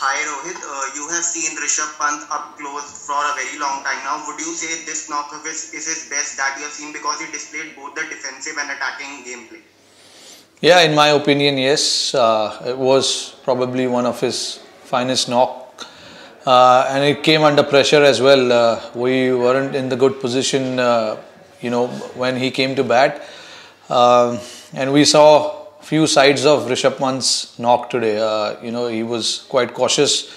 Hi Rohit, you have seen Rishabh Pant up close for a very long time now. Would you say this knock of his is his best that you have seen because he displayed both the defensive and attacking gameplay? Yeah, in my opinion, yes. It was probably one of his finest knock. And it came under pressure as well. We weren't in the good position, when he came to bat. And we saw few sides of Rishabh Pant's knock today. He was quite cautious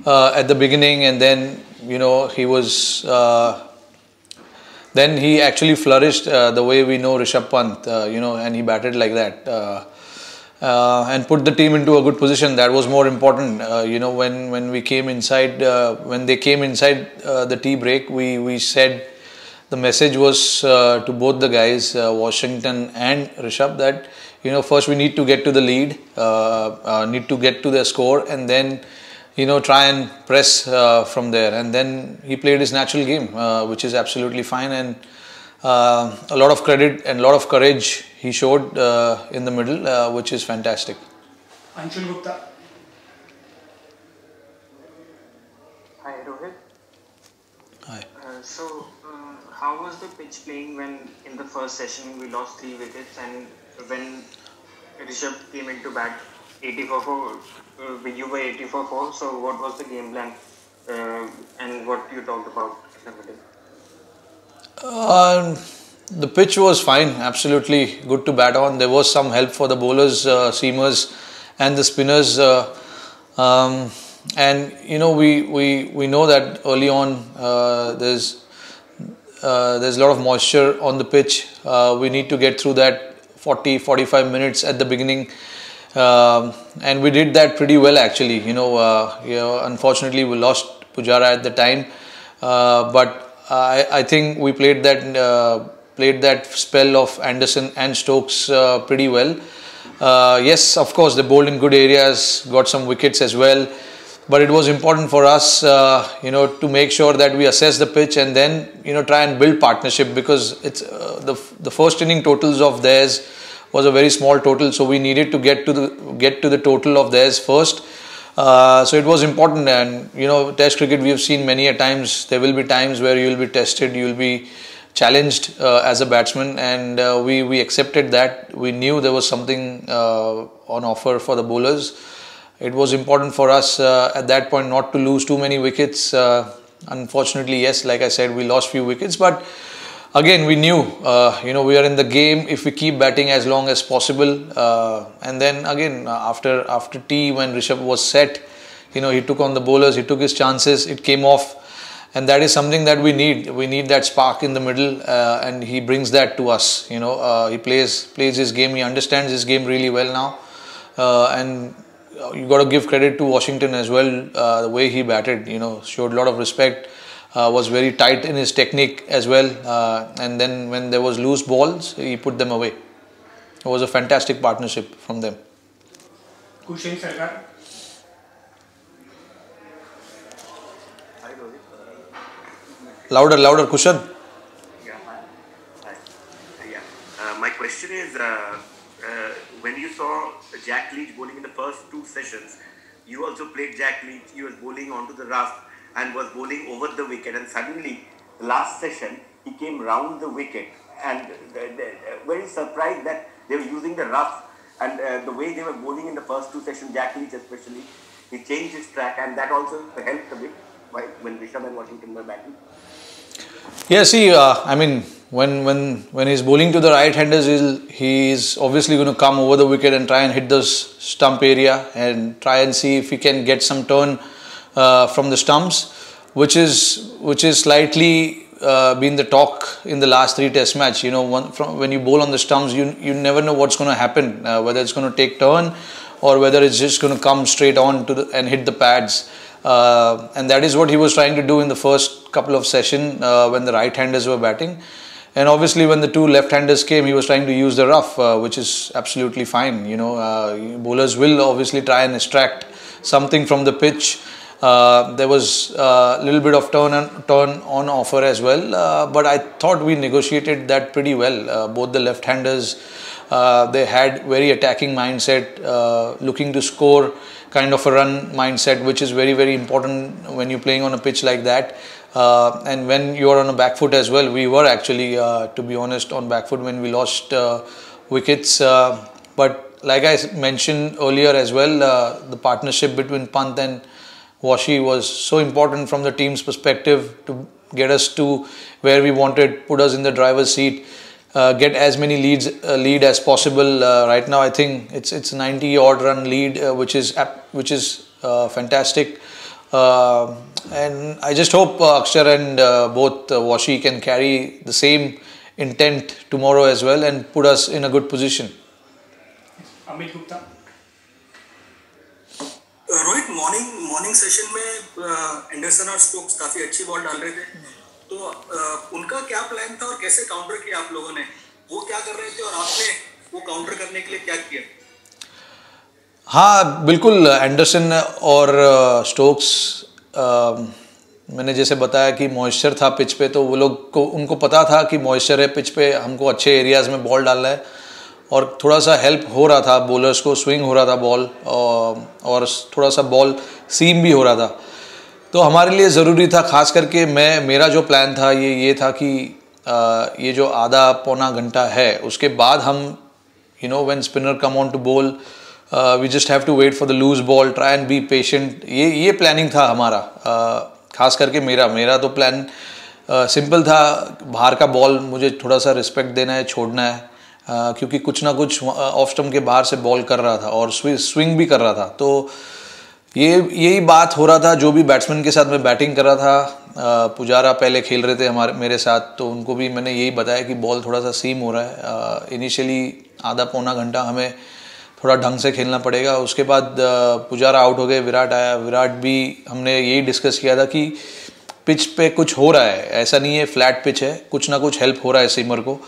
at the beginning, and then he was. Then he actually flourished the way we know Rishabh Pant, and he batted like that. And put the team into a good position. That was more important. When we came inside, when they came inside the tea break, we said the message was to both the guys, Washington and Rishabh, that first we need to get to the lead, need to get to the score, and then try and press from there. And then he played his natural game, which is absolutely fine, and a lot of credit and a lot of courage he showed in the middle, which is fantastic. Anshul Gupta. Hi Rohit. Hi. How was the pitch playing when in the first session we lost 3 wickets, and when Rishabh came into bat 84 for you were 84 for, so what was the game plan and what you talked about in the middle? The pitch was fine, absolutely good to bat on. There was some help for the bowlers, seamers and the spinners. And we know that early on there's a lot of moisture on the pitch. We need to get through that 40-45 minutes at the beginning, and we did that pretty well actually. Unfortunately we lost Pujara at the time, but I think we played that spell of Anderson and Stokes pretty well. Yes, of course they bowled in good areas, got some wickets as well. But it was important for us, to make sure that we assess the pitch and then, try and build partnership, because it's the first inning totals of theirs was a very small total, so we needed to get to the total of theirs first. So it was important, and Test cricket we have seen many a times. There will be times where you will be tested, you will be challenged as a batsman, and we accepted that. We knew there was something on offer for the bowlers. It was important for us at that point not to lose too many wickets. Unfortunately, yes, like I said, we lost few wickets. But again, we knew, we are in the game if we keep batting as long as possible. And then again, after tea, when Rishabh was set, he took on the bowlers, he took his chances, it came off. And that is something that we need. We need that spark in the middle, and he brings that to us. He plays his game, he understands his game really well now. And you got to give credit to Washington as well. The way he batted, showed a lot of respect, was very tight in his technique as well. And then when there was loose balls, he put them away. It was a fantastic partnership from them. Kushen Sarkar. Hi Rohit. Louder, Kushan. Yeah, hi. Yeah. My question is, when you saw Jack Leach bowling in the first 2 sessions, you also played Jack Leach. He was bowling onto the rough and was bowling over the wicket, and suddenly the last session he came round the wicket, and very surprised that they were using the rough, and the way they were bowling in the first 2 sessions, Jack Leach especially, he changed his track, and that also helped a bit when Rishabh and Washington were batting. Yeah, see, when he's bowling to the right-handers, he's obviously going to come over the wicket and try and hit the stump area and try and see if he can get some turn from the stumps, which is slightly been the talk in the last 3 Test match. When you bowl on the stumps, you never know what's going to happen, whether it's going to take turn or whether it's just going to come straight on and hit the pads. And that is what he was trying to do in the first couple of sessions when the right-handers were batting. And obviously when the 2 left-handers came, he was trying to use the rough, which is absolutely fine. Bowlers will obviously try and extract something from the pitch. There was a little bit of turn on offer as well, but I thought we negotiated that pretty well. Both the left-handers They had very attacking mindset, looking to score kind of a run mindset, which is very, very important when you're playing on a pitch like that. And when you are on a back foot as well, we were actually, to be honest, on back foot when we lost wickets. But like I mentioned earlier as well, the partnership between Pant and Washi was so important from the team's perspective to get us to where we wanted, put us in the driver's seat, get as many lead as possible. Right now, I think it's 90 odd run lead, which is fantastic. And I just hope Akshar and both Washi can carry the same intent tomorrow as well and put us in a good position. Amit Gupta. Rohit morning session में Anderson और Stokes काफी अच्छी ball डाल रहे थे, तो उनका क्या प्लान था और कैसे काउंटर किया आप लोगों ने? वो क्या कर रहे थे और आपने वो काउंटर करने के लिए क्या किया? हाँ बिल्कुल, एंडरसन और स्टोक्स, मैंने जैसे बताया कि मॉइस्चर था पिच पे, तो वो लोग को उनको पता था कि मॉइस्चर है पिच पे, हमको अच्छे एरियाज़ में बॉल डालना है और थोड़ा सा हेल्प हो रहा था, बॉलर्स को स्विंग हो रहा था बॉल और थोड़ा सा बॉल सीम भी हो रहा था। तो हमारे लिए ज़रूरी था, ख़ास करके मेरा जो प्लान था ये था कि ये जो आधा पौना घंटा है उसके बाद हम when spinner come on to bowl, we just have to wait for the loose ball, try and be patient. ये प्लानिंग था हमारा, ख़ास करके मेरा तो प्लान सिंपल था। बाहर का बॉल मुझे थोड़ा सा रिस्पेक्ट देना है, छोड़ना है, क्योंकि कुछ ना कुछ ऑफ स्टंप के बाहर से बॉल कर रहा था और स्विंग भी कर रहा था। तो यही बात हो रहा था। जो भी बैट्समैन के साथ मैं बैटिंग कर रहा था, पुजारा पहले खेल रहे थे मेरे साथ, तो उनको भी मैंने यही बताया कि बॉल थोड़ा सा सीम हो रहा है, इनिशियली आधा पौना घंटा हमें थोड़ा ढंग से खेलना पड़ेगा। उसके बाद पुजारा आउट हो गए, विराट आया। विराट भी हमने यही डिस्कस किया था कि पिच पे कुछ हो रहा है, ऐसा नहीं है फ्लैट पिच है, कुछ ना कुछ हेल्प हो रहा है सीमर को।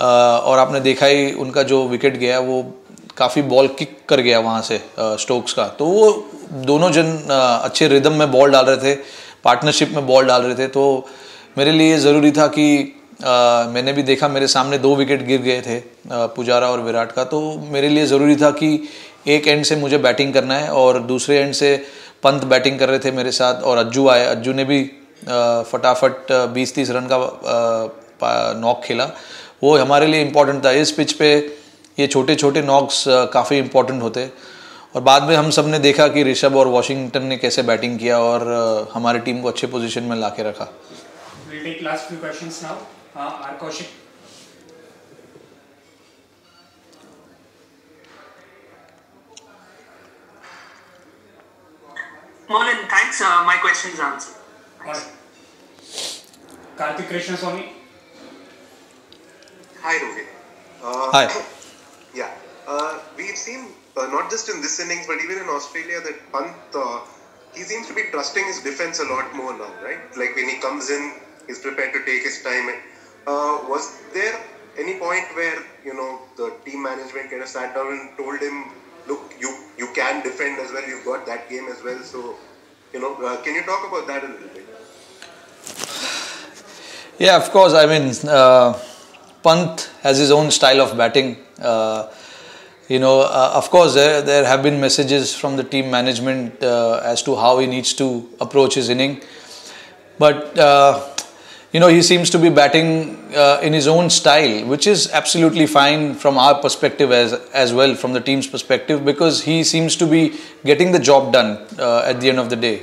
और आपने देखा ही उनका जो विकेट गया वो काफ़ी बॉल किक कर गया वहाँ से स्टोक्स का। तो वो दोनों जन अच्छे रिदम में बॉल डाल रहे थे, पार्टनरशिप में बॉल डाल रहे थे। तो मेरे लिए ज़रूरी था कि मैंने भी देखा मेरे सामने 2 विकेट गिर गए थे पुजारा और विराट का, तो मेरे लिए ज़रूरी था कि एक एंड से मुझे बैटिंग करना है और दूसरे एंड से पंत बैटिंग कर रहे थे मेरे साथ और अज्जू आए। अज्जू ने भी फटाफट 20-30 रन का नॉक खेला, वो हमारे लिए इम्पॉर्टेंट था। इस पिच पे ये छोटे छोटे नॉक्स काफ़ी इम्पॉर्टेंट होते। और बाद में हम सब ने देखा कि ऋषभ और वॉशिंगटन ने कैसे बैटिंग किया और हमारी टीम को अच्छे पोजीशन में ला के रखा। We'll take last few questions now. R. Kaushik. Morning, thanks. My question is answered. Alright. Karthik Krishnaswamy. Hi, Rohit. Hi. Yeah. We've seen, not just in this innings, but even in Australia, that Pant, he seems to be trusting his defense a lot more now, right? Like when he comes in, he's prepared to take his time. Was there any point where, the team management kind of sat down and told him, look, you can defend as well, you've got that game as well, so, can you talk about that a little bit? Yeah, of course. I mean, Pant has his own style of batting. Of course, there have been messages from the team management as to how he needs to approach his inning. But, he seems to be batting in his own style, which is absolutely fine from our perspective as well, from the team's perspective, because he seems to be getting the job done at the end of the day,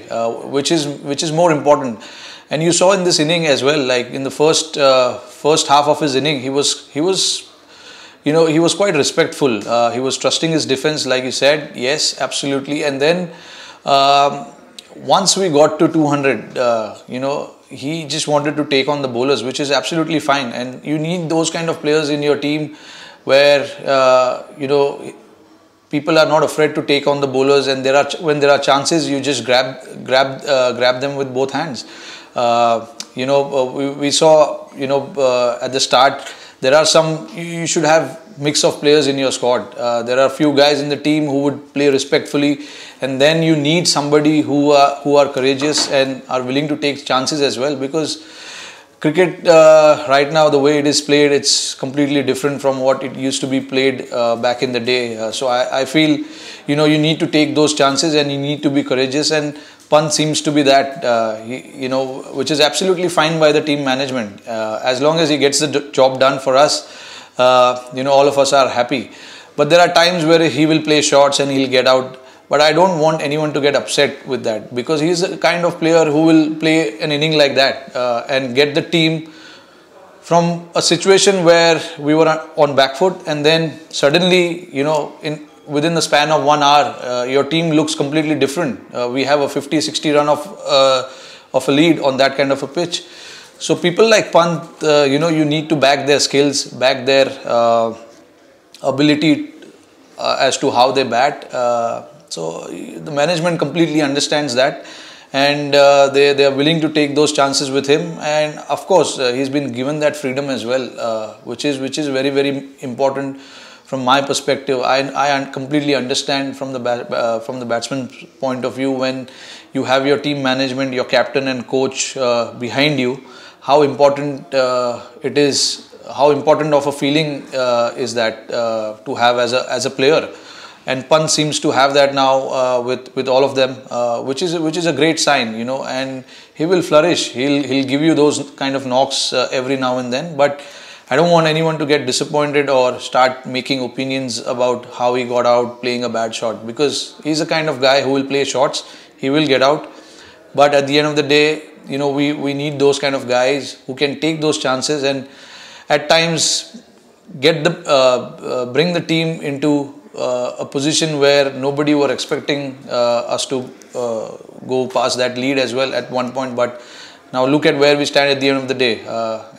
which is more important. And you saw in this inning as well, like in the first half of his inning, he was quite respectful. He was trusting his defense, like you said. Yes, absolutely. And then once we got to 200, he just wanted to take on the bowlers, which is absolutely fine. And you need those kind of players in your team where people are not afraid to take on the bowlers, and when there are chances, you just grab them with both hands. We saw at the start, there are some, you should have mix of players in your squad. There are a few guys in the team who would play respectfully, and then you need somebody who are courageous and are willing to take chances as well, because cricket right now, the way it is played, it's completely different from what it used to be played back in the day. So I feel, you know, you need to take those chances and you need to be courageous, and Pant seems to be that, you know, which is absolutely fine by the team management. As long as he gets the job done for us, you know, all of us are happy. But there are times where he will play shots and he'll get out. But I don't want anyone to get upset with that, because he's a kind of player who will play an inning like that and get the team from a situation where we were on back foot, and then suddenly, you know, within the span of 1 hour, your team looks completely different. We have a 50-60 run of a lead on that kind of a pitch. So people like Pant, you know, you need to back their skills, back their ability as to how they bat. So the management completely understands that, and they are willing to take those chances with him. And of course, he's been given that freedom as well, which is very, very important from my perspective. I completely understand from the batsman's point of view, when you have your team management, your captain and coach behind you, how important it is, how important of a feeling is that to have as a player. And Pant seems to have that now with all of them, which is a great sign, you know. And he will flourish. He'll give you those kind of knocks every now and then. But I don't want anyone to get disappointed or start making opinions about how he got out playing a bad shot, because he's the kind of guy who will play shots. He will get out. But at the end of the day, you know, we need those kind of guys who can take those chances and at times get bring the team into a position where nobody were expecting us to go past that lead as well at one point. But now look at where we stand at the end of the day,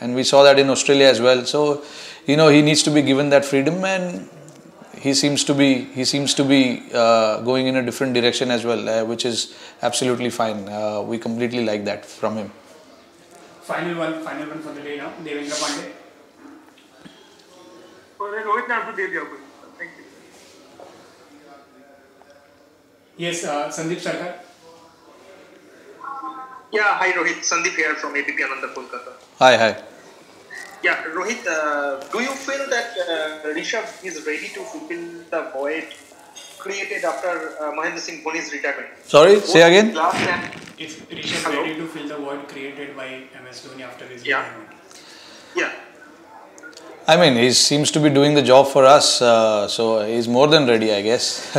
and we saw that in Australia as well. So, you know, he needs to be given that freedom, and he seems to be going in a different direction as well, which is absolutely fine. We completely like that from him. Final one for the day now, Devendra Pandey. Thank you. Yes, Sandeep Sarkar. Yeah, hi Rohit, Sandeep here from ABP Ananda, Kolkata. Hi. Yeah, Rohit, do you feel that Rishabh is ready to fulfill the void created after Mahendra Singh Dhoni's retirement? Sorry, say again. Is Rishabh ready to fill the void created by MS Dhoni after his retirement? Yeah. I mean, he seems to be doing the job for us, so he's more than ready, I guess.